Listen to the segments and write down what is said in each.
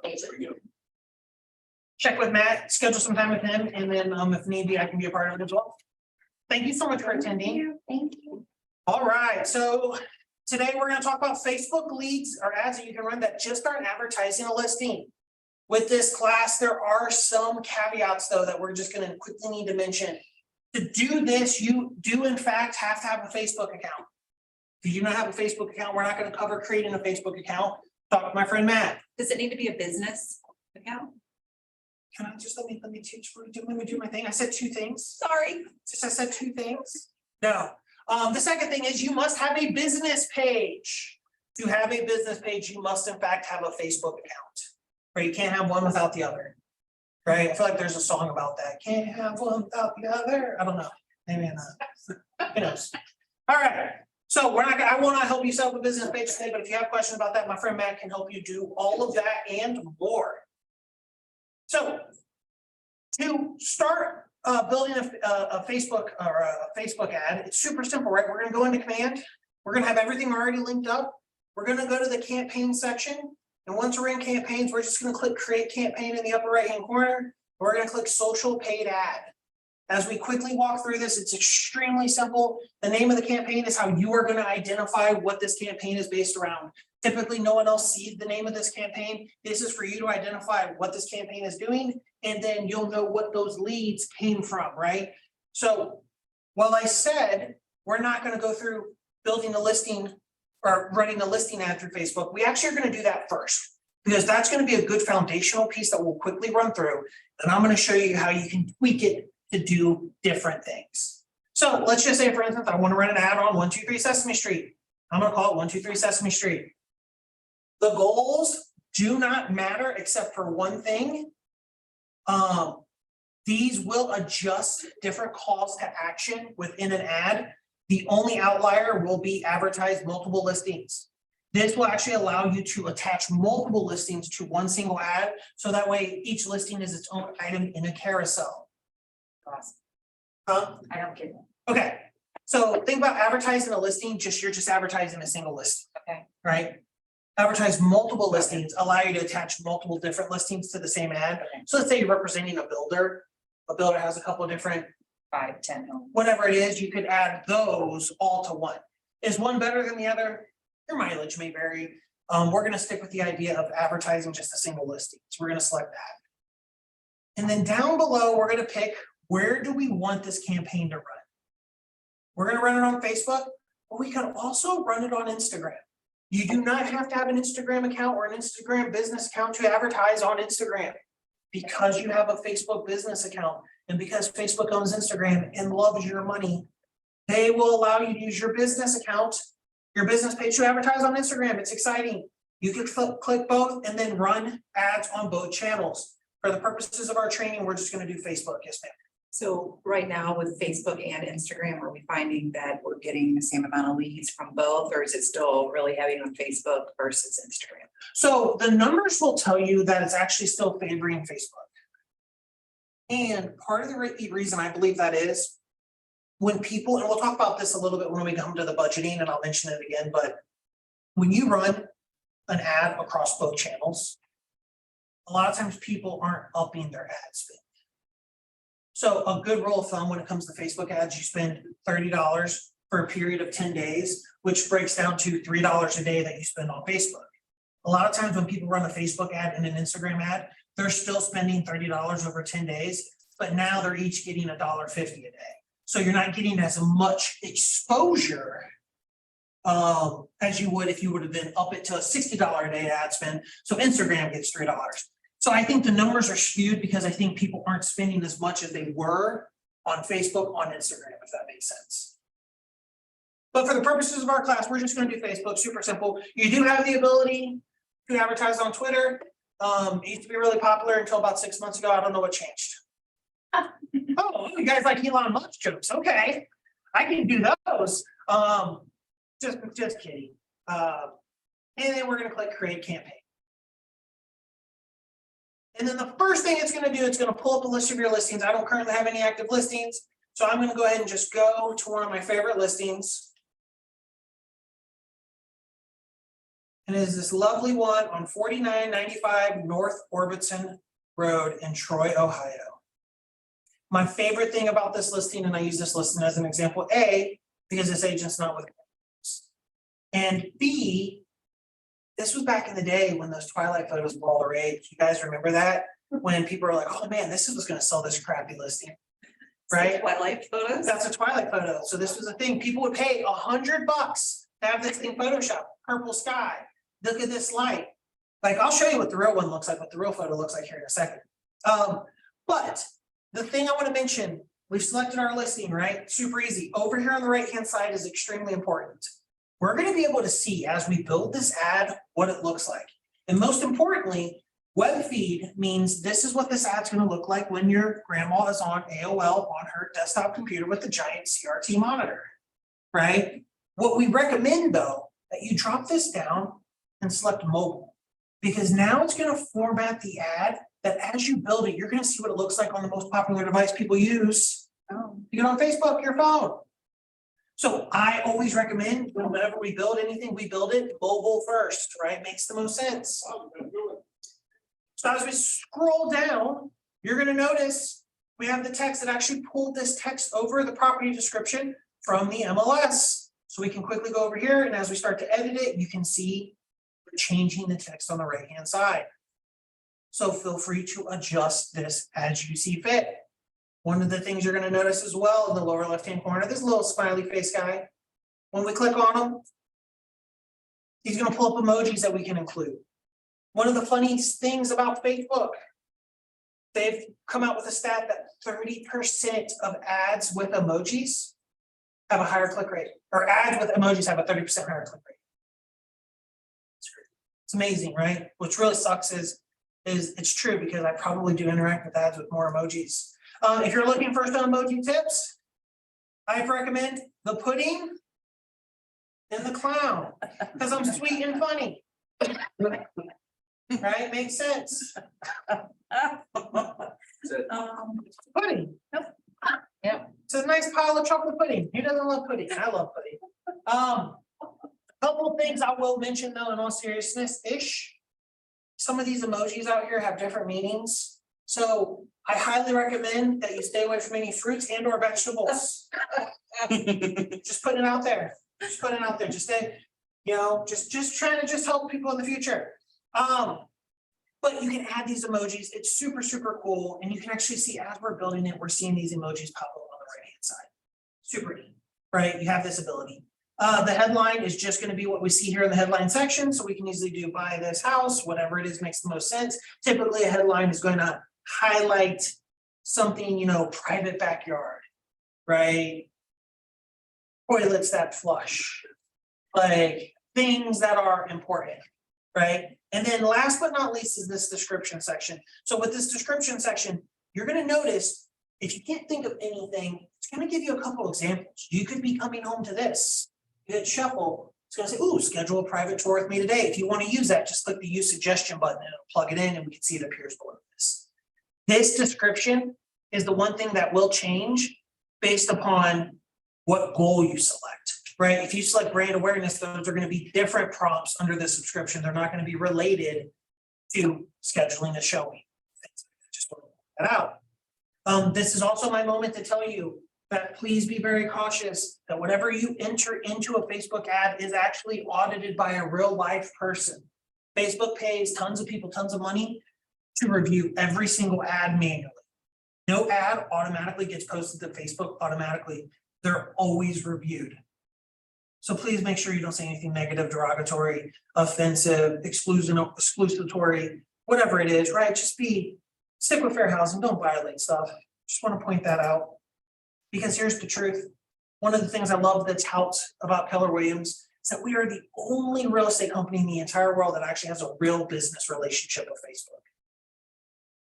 There we go. Check with Matt, schedule some time with him, and then if need be, I can be a part of it as well. Thank you so much for attending. Thank you. All right, so today we're going to talk about Facebook leads or ads that you can run that just aren't advertising a listing. With this class, there are some caveats though that we're just going to quickly need to mention. To do this, you do in fact have to have a Facebook account. If you do not have a Facebook account, we're not going to cover creating a Facebook account. Talk with my friend Matt. Does it need to be a business account? Can I just let me do my thing? I said two things. Sorry. I said two things. No. The second thing is you must have a business page. To have a business page, you must in fact have a Facebook account. Right? You can't have one without the other. Right? I feel like there's a song about that. Can't have one without the other. I don't know. Maybe not. Who knows? All right. So I want to help you set up a business page today, but if you have questions about that, my friend Matt can help you do all of that and more. So to start building a Facebook or a Facebook ad, it's super simple, right? We're going to go into command. We're going to have everything already linked up. We're going to go to the campaign section. And once we're in campaigns, we're just going to click create campaign in the upper right hand corner. We're going to click social paid ad. As we quickly walk through this, it's extremely simple. The name of the campaign is how you are going to identify what this campaign is based around. Typically, no one else sees the name of this campaign. This is for you to identify what this campaign is doing, and then you'll know what those leads came from, right? So while I said we're not going to go through building a listing or running a listing ad through Facebook, we actually are going to do that first, because that's going to be a good foundational piece that we'll quickly run through. And I'm going to show you how you can tweak it to do different things. So let's just say, for instance, I want to run an ad on 123 Sesame Street. I'm going to call it 123 Sesame Street. The goals do not matter except for one thing. These will adjust different calls to action within an ad. The only outlier will be advertise multiple listings. This will actually allow you to attach multiple listings to one single ad. So that way each listing is its own item in a carousel. Awesome. Huh? I don't get it. Okay. So think about advertising a listing, you're just advertising a single listing. Okay. Right? Advertise multiple listings, allow you to attach multiple different listings to the same ad. Okay. So let's say you're representing a builder. A builder has a couple of different, 5, 10 homes. whatever it is, you could add those all to one. Is one better than the other? Your mileage may vary. We're going to stick with the idea of advertising just a single listing. So we're going to select that. And then down below, we're going to pick, where do we want this campaign to run? We're going to run it on Facebook, but we can also run it on Instagram. You do not have to have an Instagram account or an Instagram business account to advertise on Instagram. Because you have a Facebook business account and because Facebook owns Instagram and loves your money, they will allow you to use your business account, your business page to advertise on Instagram. It's exciting. You can click both and then run ads on both channels. For the purposes of our training, we're just going to do Facebook. Yes, ma'am. So right now with Facebook and Instagram, are we finding that we're getting the same amount of leads from both, or is it still really heavy on Facebook versus Instagram? So the numbers will tell you that it's actually still favoring Facebook. And part of the reason I believe that is when people, and we'll talk about this a little bit when we come to the budgeting and I'll mention it again, but when you run an ad across both channels, a lot of times people aren't upping their ad spend. So a good rule of thumb when it comes to Facebook ads, you spend $30 for a period of 10 days, which breaks down to $3 a day that you spend on Facebook. A lot of times when people run a Facebook ad and an Instagram ad, they're still spending $30 over 10 days, but now they're each getting $1.50 a day. So you're not getting as much exposure as you would if you would have been up it to a $60 a day ad spend. So Instagram gets $3. So I think the numbers are skewed because I think people aren't spending as much as they were on Facebook, on Instagram, if that makes sense. But for the purposes of our class, we're just going to do Facebook, super simple. You do have the ability to advertise on Twitter. It used to be really popular until about 6 months ago. I don't know what changed. Oh, you guys like Elon Musk jokes. Okay, I can do those. Just kidding. And then we're going to click create campaign. And then the first thing it's going to do, it's going to pull up a list of your listings. I don't currently have any active listings. So I'm going to go ahead and just go to one of my favorite listings. And it is this lovely one on 4995 North Orbison Road in Troy, Ohio. My favorite thing about this listing, and I use this listing as an example, A, because this agent's not with us. And B, this was back in the day when those Twilight photos were all the rage. You guys remember that? When people were like, oh man, this is what's gonna sell this crappy listing. Right? Twilight photos. That's a Twilight photo. So this was a thing. People would pay $100 to have this thing Photoshopped, purple sky. Look at this light. Like, I'll show you what the real one looks like, what the real photo looks like here in a second. But the thing I want to mention, we've selected our listing, right? Super easy. Over here on the right-hand side is extremely important. We're going to be able to see as we build this ad, what it looks like. And most importantly, web feed means this is what this ad's going to look like when your grandma is on AOL on her desktop computer with the giant CRT monitor, right? What we recommend though, that you drop this down and select mobile, because now it's going to format the ad that as you build it, you're going to see what it looks like on the most popular device people use. You get on Facebook, your phone. So I always recommend whenever we build anything, we build it mobile first, right? Makes the most sense. So as we scroll down, you're going to notice we have the text that actually pulled this text over the property description from the MLS. So we can quickly go over here, and as we start to edit it, you can see we're changing the text on the right-hand side. So feel free to adjust this as you see fit. One of the things you're going to notice as well in the lower left-hand corner, this little smiley face guy. When we click on him, he's going to pull up emojis that we can include. One of the funniest things about Facebook, they've come out with a stat that 30% of ads with emojis have a higher click rate, or ads with emojis have a 30% higher click rate. It's amazing, right? Which really sucks is it's true, because I probably do interact with ads with more emojis. If you're looking for some emoji tips, I recommend the pudding and the clown, because I'm sweet and funny. Right? Makes sense. Pudding. Yep. It's a nice pile of chocolate pudding. Who doesn't love pudding? I love pudding. Couple of things I will mention though, in all seriousness-ish. Some of these emojis out here have different meanings. So I highly recommend that you stay away from any fruits and or vegetables. Just putting it out there. Just putting it out there. Just stay, just trying to just help people in the future. But you can add these emojis. It's super, super cool. And you can actually see as we're building it, we're seeing these emojis pop up on the right-hand side. Super neat, right? You have this ability. The headline is just going to be what we see here in the headline section. So we can easily do buy this house, whatever it is makes the most sense. Typically a headline is going to highlight something, private backyard, right? Toilets that flush, like things that are important, right? And then last but not least is this description section. So with this description section, you're going to notice if you can't think of anything, it's going to give you a couple examples. You could be coming home to this. You hit shuffle. It's going to say, ooh, schedule a private tour with me today. If you want to use that, just click the use suggestion button and it'll plug it in and we can see it appears below this. This description is the one thing that will change based upon what goal you select, right? If you select brand awareness, those are going to be different prompts under the subscription. They're not going to be related to scheduling a showing. Just want to point that out. This is also my moment to tell you that please be very cautious that whatever you enter into a Facebook ad is actually audited by a real life person. Facebook pays tons of people tons of money to review every single ad manually. No ad automatically gets posted to Facebook automatically. They're always reviewed. So please make sure you don't say anything negative, derogatory, offensive, exclusatory, whatever it is, right? Just stick with fair housing, don't violate stuff. Just want to point that out. Because here's the truth. One of the things I love that's helped about Keller Williams is that we are the only real estate company in the entire world that actually has a real business relationship with Facebook.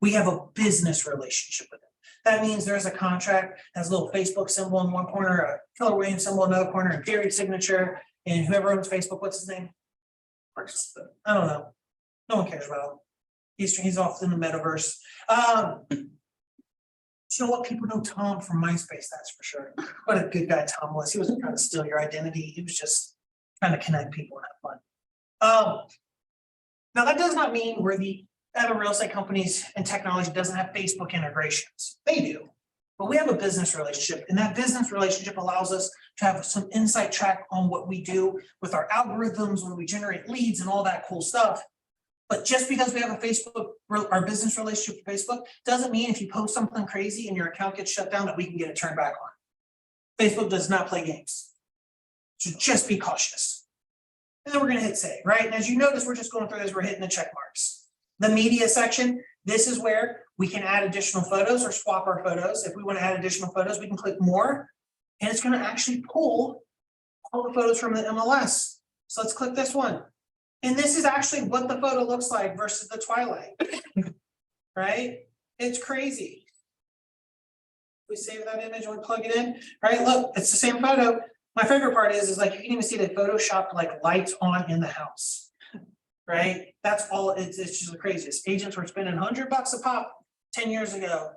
We have a business relationship with them. That means there's a contract, has a little Facebook symbol in one corner, a Keller Williams symbol in another corner, a Gary's signature, and whoever owns Facebook, what's his name? I don't know. No one cares about him. He's off in the metaverse. You know what? People know Tom from MySpace, that's for sure. What a good guy Tom was. He wasn't trying to steal your identity. He was just trying to connect people and have fun. Now, that does not mean we're the other real estate companies and technology doesn't have Facebook integrations. They do. But we have a business relationship, and that business relationship allows us to have some insight track on what we do with our algorithms when we generate leads and all that cool stuff. But just because we have a Facebook, our business relationship with Facebook, doesn't mean if you post something crazy and your account gets shut down that we can get it turned back on. Facebook does not play games. So just be cautious. And then we're gonna hit save, right? And as you notice, we're just going through this, we're hitting the check marks. The media section, this is where we can add additional photos or swap our photos. If we want to add additional photos, we can click more, and it's going to actually pull all the photos from the MLS. So let's click this one. And this is actually what the photo looks like versus the twilight, right? It's crazy. We save that image and we plug it in, right? Look, it's the same photo. My favorite part is like you can even see the Photoshop like lights on in the house. Right? That's all, it's just the craziest. Agents were spending $100 a pop 10 years ago,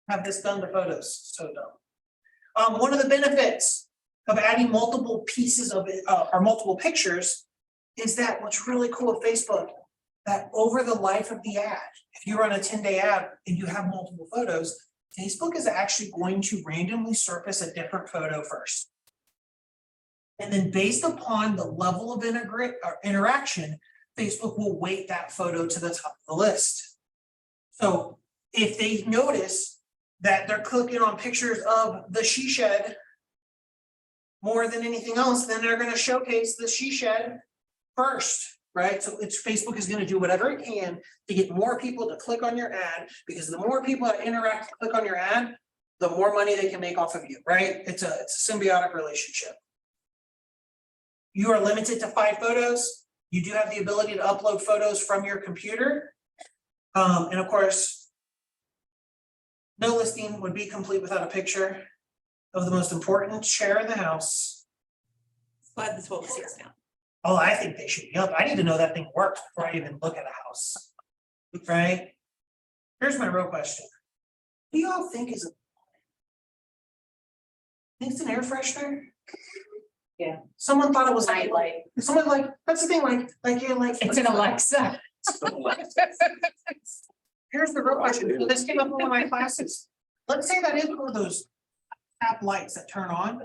have this done to photos, so dumb. One of the benefits of adding multiple pieces of it, or multiple pictures, is that what's really cool with Facebook, that over the life of the ad, if you run a 10-day ad and you have multiple photos, Facebook is actually going to randomly surface a different photo first. And then based upon the level of interaction, Facebook will weight that photo to the top of the list. So if they notice that they're clicking on pictures of the she shed more than anything else, then they're going to showcase the she shed first, right? So it's Facebook is going to do whatever it can to get more people to click on your ad, because the more people that interact, click on your ad, the more money they can make off of you, right? It's a symbiotic relationship. You are limited to 5 photos. You do have the ability to upload photos from your computer. And of course, no listing would be complete without a picture of the most important chair in the house. Glad this whole seats now. Oh, I think they should be up. I need to know that thing works before I even look at a house. Right? Here's my real question. What do y'all think is think it's an air freshener? Yeah. Someone thought it was Night light. someone like, that's the thing, yeah, like. It's an Alexa. Here's the real question. This came up in one of my classes. Let's say that is one of those tap lights that turn on.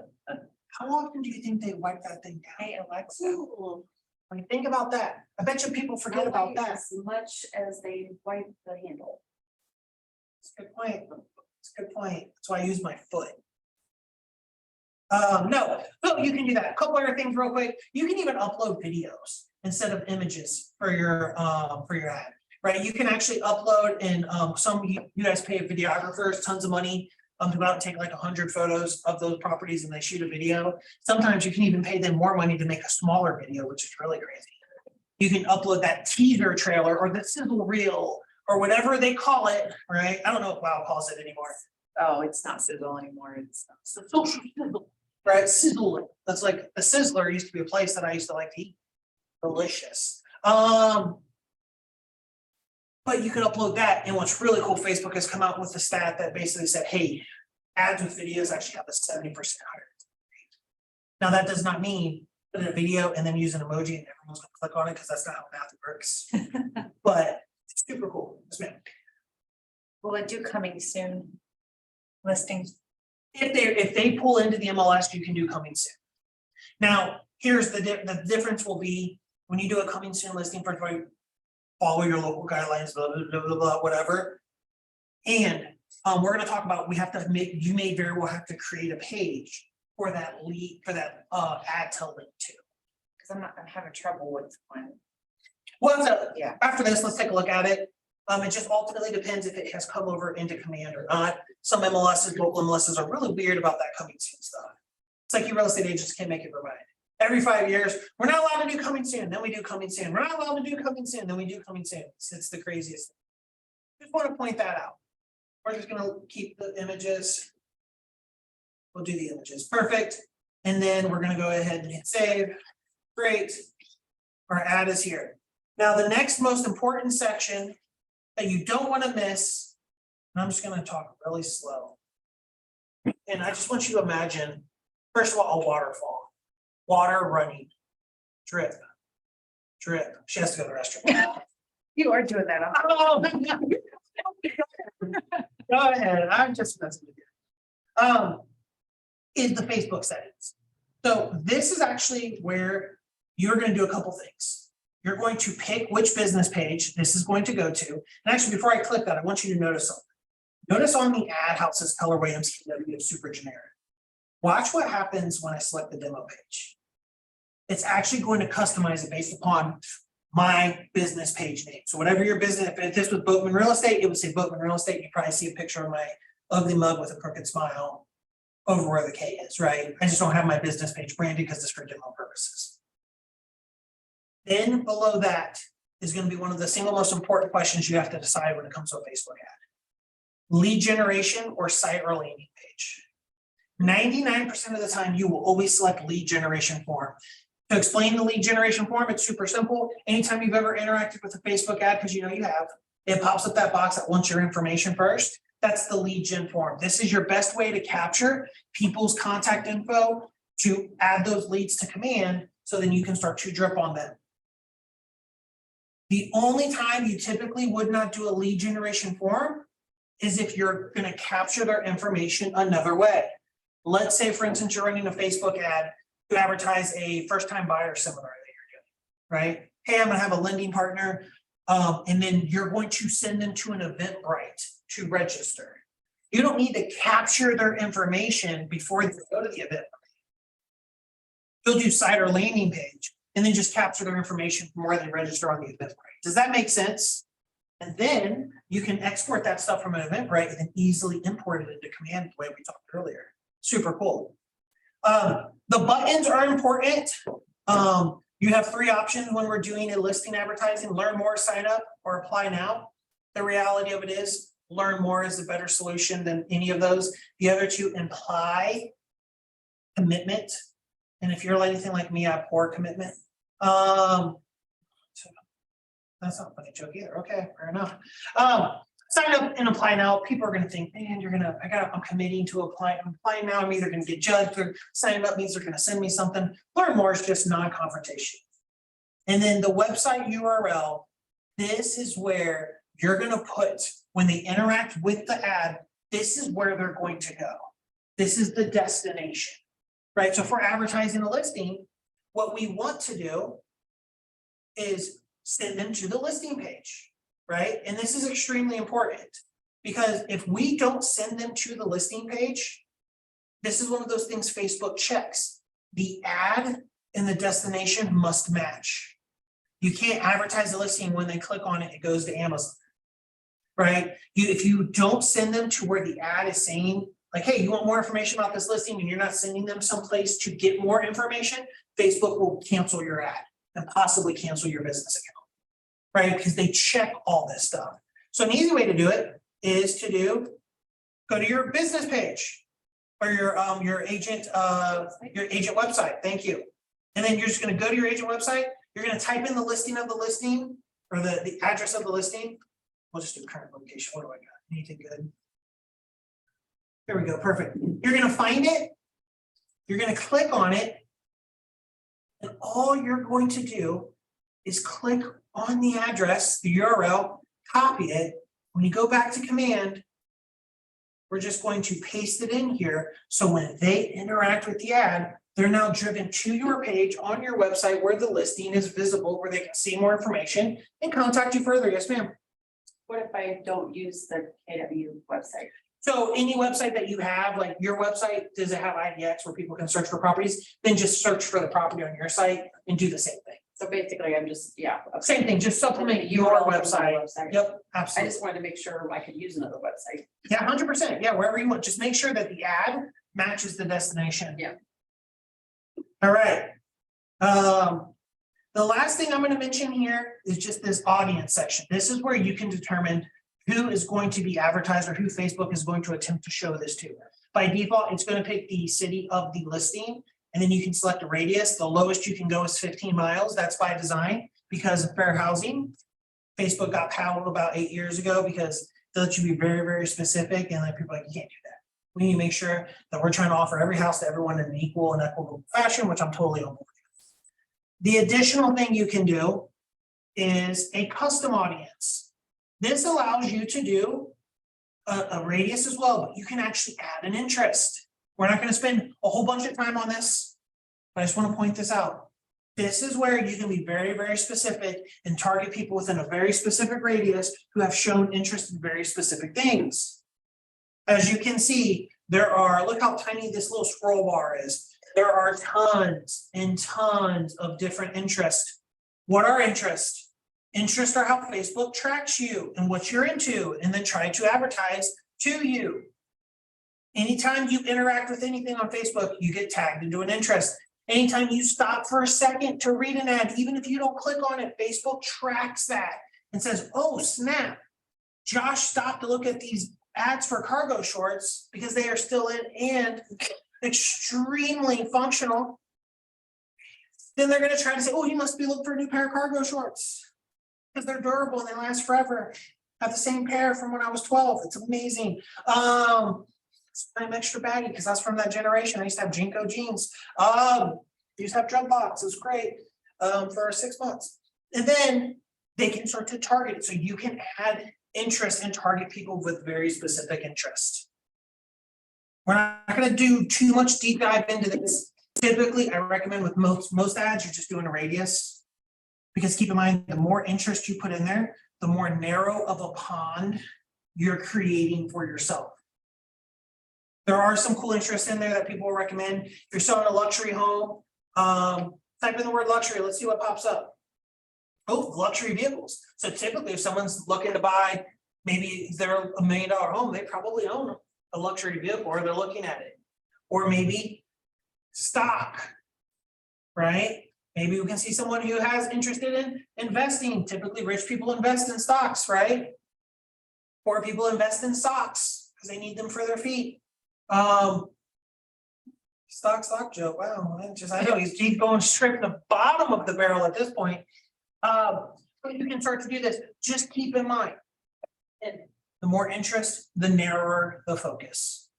How often do you think they wipe that thing down? Hey, Alexa. I mean, think about that. I bet you people forget about that. As much as they wipe the handle. It's a good point. It's a good point. That's why I use my foot. No, you can do that. A couple other things real quick. You can even upload videos instead of images for your ad, right? You can actually upload, and you guys pay videographers tons of money to go out and take like 100 photos of those properties and they shoot a video. Sometimes you can even pay them more money to make a smaller video, which is really crazy. You can upload that teaser trailer or the sizzle reel or whatever they call it, right? I don't know what WoW calls it anymore. Oh, it's not sizzle anymore. It's Social sizzle, right? Sizzle. That's like a Sizzler used to be a place that I used to like to eat. Delicious. But you can upload that. And what's really cool, Facebook has come out with a stat that basically said, hey, ads with videos actually have a 70% higher rate. Now, that does not mean put in a video and then use an emoji and everyone's gonna click on it, because that's not how math works. But it's super cool. Yes, ma'am. Will it do coming soon? Listings. If they pull into the MLS, you can do coming soon. Now, here's the difference will be when you do a coming soon listing, for follow your local guidelines, blah, blah, blah, blah, blah, whatever. And we're going to talk about, you may very well have to create a page for that lead, for that ad to link to. Because I'm having trouble with one. Well, Yeah. after this, let's take a look at it. It just ultimately depends if it has come over into command or not. Some MLSs, local MLSs are really weird about that coming soon stuff. It's like you real estate agents can't make it provide. Every 5 years, we're not allowed to do coming soon, then we do coming soon. We're not allowed to do coming soon, then we do coming soon. It's the craziest thing. Just want to point that out. We're just gonna keep the images. We'll do the images, perfect. And then we're gonna go ahead and hit save. Great. Our ad is here. Now, the next most important section that you don't want to miss, and I'm just gonna talk really slow. And I just want you to imagine, first of all, a waterfall. Water running, drip, Drip. She has to go to the restroom. You are doing that. Oh, go ahead, I'm just messing with you. Is the Facebook settings. So this is actually where you're gonna do a couple things. You're going to pick which business page this is going to go to. And actually, before I click that, I want you to notice something. Notice on the ad how it says Color Williams KW, it's super generic. Watch what happens when I select the demo page. It's actually going to customize it based upon my business page name. So whatever your business, if this was Boatman Real Estate, it would say Boatman Real Estate. You probably see a picture of my ugly mug with a crooked smile over where the K is, right? I just don't have my business page branded because it's for demo purposes. Then below that is going to be one of the single most important questions you have to decide when it comes to a Facebook ad. Lead generation or site or landing page. 99% of the time, you will always select lead generation form. To explain the lead generation form, it's super simple. Anytime you've ever interacted with a Facebook ad, because you know you have, it pops up that box that wants your information first. That's the lead gen form. This is your best way to capture people's contact info to add those leads to command, so then you can start to drip on them. The only time you typically would not do a lead generation form is if you're going to capture their information another way. Let's say, for instance, you're running a Facebook ad to advertise a first-time buyer seminar that you're doing, right? Hey, I'm going to have a lending partner, and then you're going to send them to an Eventbrite to register. You don't need to capture their information before they go to the event. You'll do site or landing page, and then just capture their information from where they register on the Eventbrite. Does that make sense? And then you can export that stuff from an Eventbrite and then easily import it into command the way we talked earlier. Super cool. The buttons are important. You have three options when we're doing a listing advertising: learn more, sign up, or apply now. The reality of it is, learn more is a better solution than any of those. The other two imply commitment. And if you're anything like me, I have poor commitment. So that's not a funny joke either. Okay, fair enough. Sign up and apply now. People are going to think, man, I'm committing to apply. I'm applying now. I'm either going to get judged, or signing up means they're going to send me something. Learn more is just non-confrontation. And then the website URL, this is where you're going to put, when they interact with the ad, this is where they're going to go. This is the destination, right? So for advertising a listing, what we want to do is send them to the listing page, right? And this is extremely important, because if we don't send them to the listing page, this is one of those things Facebook checks. The ad and the destination must match. You can't advertise a listing when they click on it, it goes to Amazon, right? If you don't send them to where the ad is saying, like, hey, you want more information about this listing, and you're not sending them someplace to get more information, Facebook will cancel your ad and possibly cancel your business account. Right, because they check all this stuff. So an easy way to do it is to go to your business page or your agent website. Thank you. And then you're just going to go to your agent website. You're going to type in the listing of the listing, or the address of the listing. We'll just do current location. What do I got? Anything good? There we go. Perfect. You're going to find it. You're going to click on it. And all you're going to do is click on the address, the URL, copy it. When you go back to command, we're just going to paste it in here. So when they interact with the ad, they're now driven to your page on your website where the listing is visible, where they can see more information and contact you further. Yes, ma'am. What if I don't use the KW website? So any website that you have, like your website, does it have IDX where people can search for properties? Then just search for the property on your site and do the same thing. So basically, I'm just, yeah. Same thing, just supplement your URL from my website. website. Yep, I absolutely. just wanted to make sure I could use another website. Yeah, 100%. Yeah, wherever you want. Just make sure that the ad matches the destination. Yeah. All right. The last thing I'm going to mention here is just this audience section. This is where you can determine who is going to be advertised or who Facebook is going to attempt to show this to. By default, it's going to pick the city of the listing, and then you can select a radius. The lowest you can go is 15 miles. That's by design because of fair housing. Facebook got paddled about 8 years ago because they let you be very, very specific, and like people are like, you can't do that. We need to make sure that we're trying to offer every house to everyone in an equal and equitable fashion, which I'm totally on board with. The additional thing you can do is a custom audience. This allows you to do a radius as well, but you can actually add an interest. We're not gonna spend a whole bunch of time on this, but I just wanna point this out. This is where you can be very, very specific and target people within a very specific radius who have shown interest in very specific things. As you can see, there are, look how tiny this little scroll bar is. There are tons and tons of different interests. What are interests? Interests are how Facebook tracks you and what you're into and then try to advertise to you. Anytime you interact with anything on Facebook, you get tagged into an interest. Anytime you stop for a second to read an ad, even if you don't click on it, Facebook tracks that and says, oh, snap. Josh stopped to look at these ads for cargo shorts because they are still in and extremely functional. Then they're going to try to say, oh, you must be looking for a new pair of cargo shorts because they're durable and they last forever. I have the same pair from when I was 12. It's amazing. I'm extra baggy because that's from that generation. I used to have Jinko jeans. Used to have dreadlocks. It was great for 6 months. And then they can start to target it. So you can add interest and target people with very specific interests. We're not going to do too much deep dive into this. Typically, I recommend with most ads, you're just doing a radius. Because keep in mind, the more interest you put in there, the more narrow of a pond you're creating for yourself. There are some cool interests in there that people will recommend. If you're selling a luxury home, type in the word luxury, let's see what pops up. Oh, luxury vehicles. So typically if someone's looking to buy, maybe they're $1 million home, they probably own a luxury vehicle or they're looking at it. Or maybe stock, right? Maybe we can see someone who has interested in investing. Typically rich people invest in stocks, right? Poor people invest in socks because they need them for their feet. Stock joke. Wow, I know he's going straight to the bottom of the barrel at this point. But you can start to do this. Just keep in mind, and the more interest, the narrower the focus.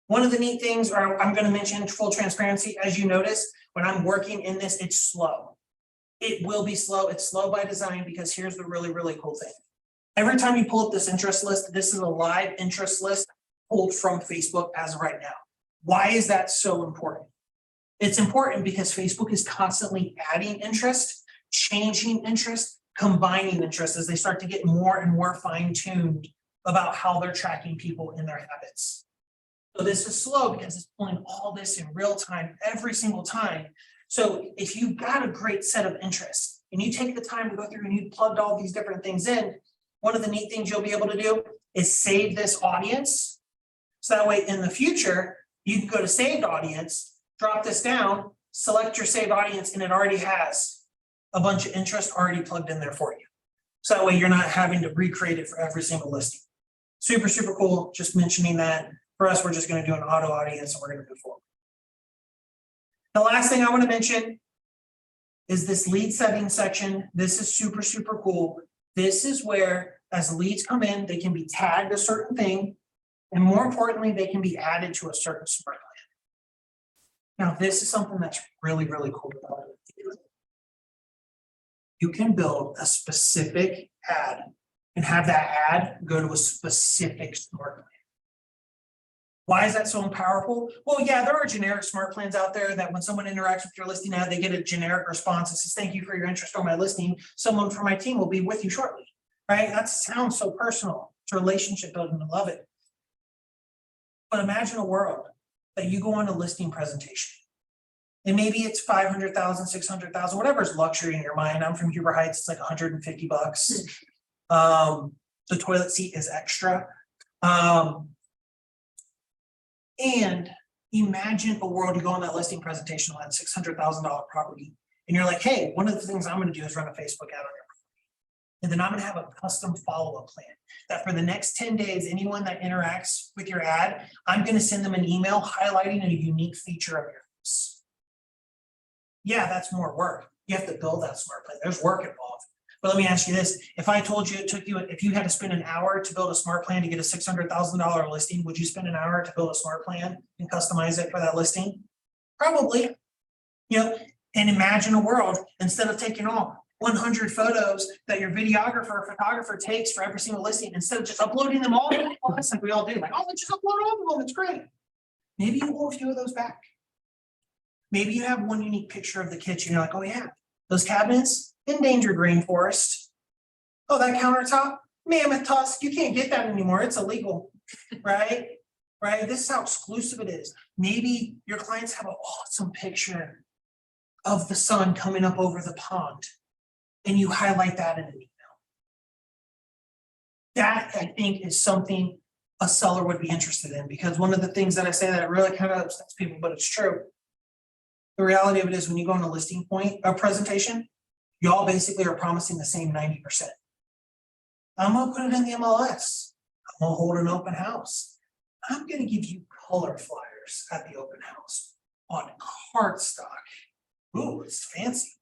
One of the neat things, or I'm going to mention full transparency, as you notice, when I'm working in this, it's slow. It will be slow. It's slow by design because here's the really, really cool thing. Every time you pull up this interest list, this is a live interest list pulled from Facebook as of right now. Why is that so important? It's important because Facebook is constantly adding interest, changing interest, combining interest as they start to get more and more fine-tuned about how they're tracking people in their habits. So this is slow because it's pulling all this in real time every single time. So if you've got a great set of interests and you take the time to go through and you plugged all these different things in, one of the neat things you'll be able to do is save this audience. So that way in the future, you can go to saved audience, drop this down, select your saved audience, and it already has a bunch of interest already plugged in there for you. So that way you're not having to recreate it for every single listing. Super, super cool. Just mentioning that. For us, we're just going to do an auto audience and we're going to move forward. The last thing I want to mention is this lead setting section. This is super, super cool. This is where as leads come in, they can be tagged a certain thing. And more importantly, they can be added to a certain smart plan. Now, this is something that's really, really cool about it. You can build a specific ad and have that ad go to a specific smart plan. Why is that so powerful? Well, yeah, there are generic smart plans out there that when someone interacts with your listing ad, they get a generic response that says, thank you for your interest on my listing. Someone from my team will be with you shortly, right? That sounds so personal. It's a relationship building. I love it. But imagine a world that you go on a listing presentation and maybe it's 500,000, 600,000, whatever is luxury in your mind. I'm from Huber Heights. It's like $150. The toilet seat is extra. And imagine a world you go on that listing presentation on that $600,000 property. And you're like, hey, one of the things I'm going to do is run a Facebook ad on your property. And then I'm going to have a custom follow-up plan that for the next 10 days, anyone that interacts with your ad, I'm going to send them an email highlighting a unique feature of yours. Yeah, that's more work. You have to build that smart plan. There's work involved. But let me ask you this. If I told you it took you, if you had to spend an hour to build a smart plan to get a $600,000 listing, would you spend an hour to build a smart plan and customize it for that listing? Probably. You know, and imagine a world, instead of taking all 100 photos that your videographer or photographer takes for every single listing, instead of just uploading them all, like we all do, like, oh, let's just upload all of them, it's great. Maybe you pull a few of those back. Maybe you have one unique picture of the kitchen, you're like, oh yeah, those cabinets, endangered rainforest. Oh, that countertop, mammoth tusk, you can't get that anymore, it's illegal, right? Right, this is how exclusive it is. Maybe your clients have an awesome picture of the sun coming up over the pond, and you highlight that in an email. That, I think, is something a seller would be interested in, because one of the things that I say that really kind of upsets people, but it's true. The reality of it is, when you go on a listing point, a presentation, y'all basically are promising the same 90%. I'm gonna put it in the MLS. I'm gonna hold an open house. I'm gonna give you color flyers at the open house on cardstock. Ooh, it's fancy,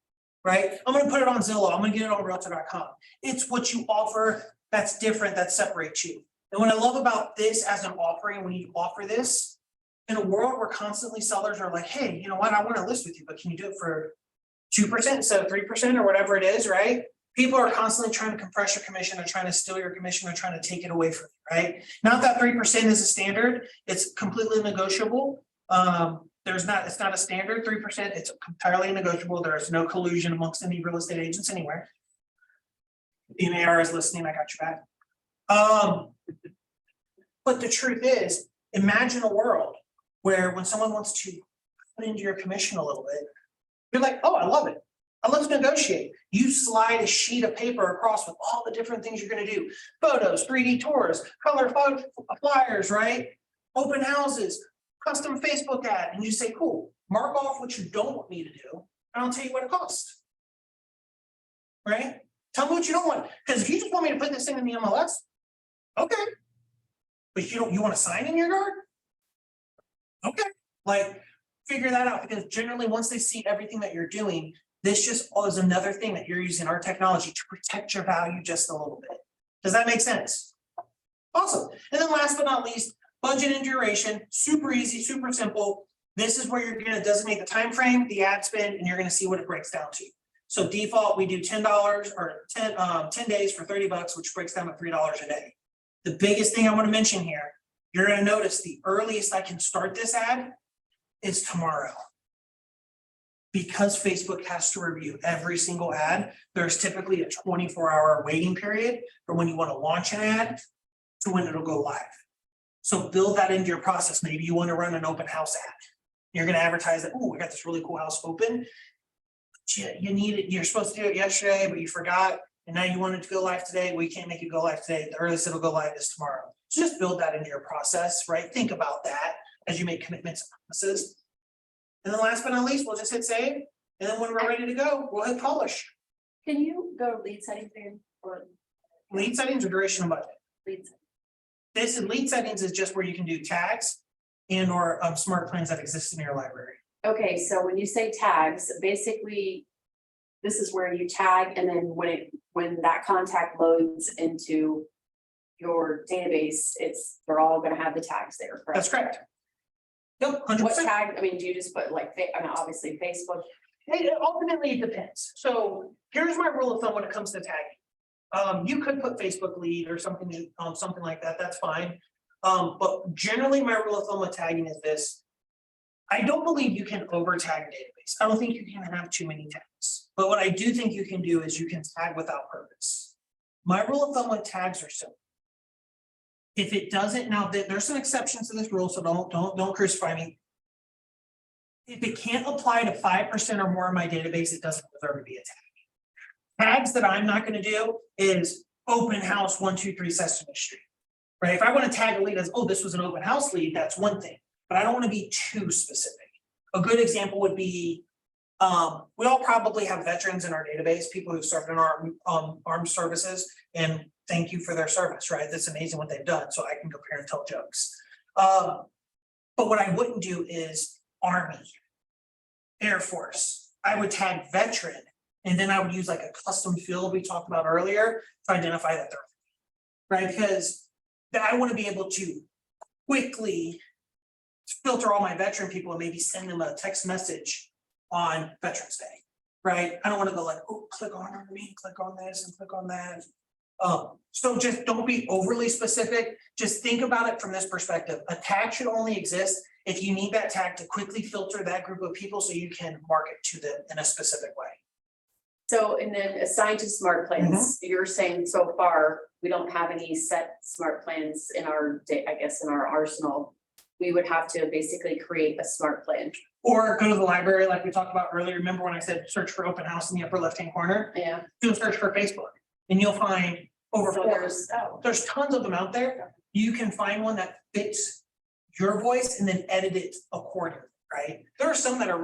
right? I'm gonna put it on Zillow. I'm gonna get it on Realtor.com. It's what you offer that's different, that separates you. And what I love about this as an offering, when you offer this, in a world where constantly sellers are like, hey, you know what, I want to list with you, but can you do it for 2% instead of 3% or whatever it is, right? People are constantly trying to compress your commission or trying to steal your commission or trying to take it away from you, right? Not that 3% is a standard, it's completely negotiable. It's not a standard 3%, it's entirely negotiable. There is no collusion amongst any real estate agents anywhere. The NAR is listening, I got your back. But the truth is, imagine a world where when someone wants to put into your commission a little bit, you're like, oh, I love it. Let's negotiate. You slide a sheet of paper across with all the different things you're going to do. Photos, 3D tours, color flyers, right? Open houses, custom Facebook ad. And you say, cool, mark off what you don't want me to do, and I'll tell you what it costs. Right? Tell me what you don't want. Because if you just want me to put this thing in the MLS, okay. But you want to sign in your yard? Okay. Like, figure that out, because generally once they see everything that you're doing, this just is another thing that you're using our technology to protect your value just a little bit. Does that make sense? Awesome. And then last but not least, budget and duration, super easy, super simple. This is where you're going to designate the time frame, the ad spend, and you're going to see what it breaks down to. So default, we do $10 or 10 days for $30, which breaks down to $3 a day. The biggest thing I want to mention here, you're going to notice the earliest I can start this ad is tomorrow. Because Facebook has to review every single ad, there's typically a 24-hour waiting period for when you want to launch an ad to when it'll go live. So build that into your process. Maybe you want to run an open house ad. You're going to advertise that, oh, we got this really cool house open. You need it. You're supposed to do it yesterday, but you forgot. And now you want it to go live today. We can't make it go live today. The earliest it'll go live is tomorrow. So just build that into your process, right? Think about that as you make commitments and promises. And then last but not least, we'll just hit save. And then when we're ready to go, we'll hit publish. Can you go to lead settings there or Lead settings or duration of budget. lead? This in lead settings is just where you can do tags and or smart plans that exist in your library. Okay, so when you say tags, basically, this is where you tag, and then when that contact loads into your database, they're all gonna have the tags there, correct? That's correct. Yep, 100%. What tag, I mean, do you just put like, I mean, obviously Facebook? Hey, ultimately it depends. So here's my rule of thumb when it comes to tagging. You could put Facebook lead or something like that. That's fine. But generally my rule of thumb with tagging is this. I don't believe you can over tag a database. I don't think you can have too many tags. But what I do think you can do is you can tag without purpose. My rule of thumb with tags are simple. If it doesn't, now there's some exceptions to this rule, so don't crucify me. If it can't apply to 5% or more of my database, it doesn't deserve to be a tag. Tags that I'm not going to do is open house 123 Sesame Street, right? If I want to tag a lead as, oh, this was an open house lead, that's one thing, but I don't want to be too specific. A good example would be, we all probably have veterans in our database, people who served in our armed services, and thank you for their service, right? That's amazing what they've done, so I can compare and tell jokes. But what I wouldn't do is Army, Air Force. I would tag veteran, and then I would use like a custom field we talked about earlier to identify that they're right, because I want to be able to quickly filter all my veteran people and maybe send them a text message on Veterans Day, right? I don't wanna go like, oh, click on me, click on this and click on that. So just don't be overly specific, just think about it from this perspective. A tag should only exist if you need that tag to quickly filter that group of people so you can market to them in a specific way. So, and then assigned to smart plans, you're saying so far, we don't have any set smart plans in our, I guess, in our arsenal. We would have to basically create a smart plan. Or go to the library like we talked about earlier. Remember when I said search for open house in the upper left-hand corner? Yeah. Do a search for Facebook and you'll find over So there's tons of them out there. You can find one that fits your voice and then edit it accordingly, right? There are some that are